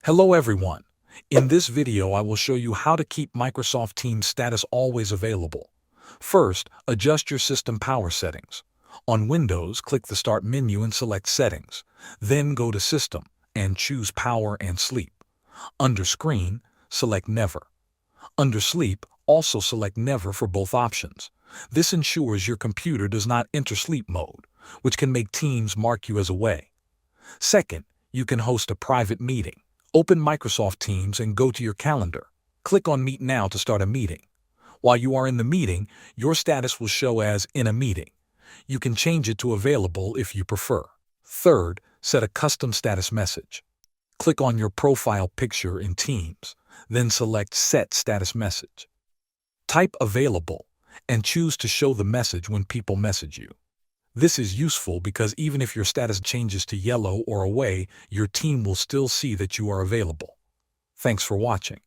Hello everyone. In this video I will show you how to keep Microsoft Teams status always available. First, adjust your system power settings. On Windows, click the Start menu and select Settings. Then go to System and choose Power and Sleep. Under Screen, select Never. Under Sleep, also select Never for both options. This ensures your computer does not enter sleep mode, which can make Teams mark you as away. Second, you can host a private meeting. Open Microsoft Teams and go to your calendar. Click on Meet Now to start a meeting. While you are in the meeting, your status will show as in a meeting. You can change it to available if you prefer. Third, set a custom status message. Click on your profile picture in Teams, then select Set Status Message. Type Available and choose to show the message when people message you. This is useful because even if your status changes to yellow or away, your team will still see that you are available. Thanks for watching.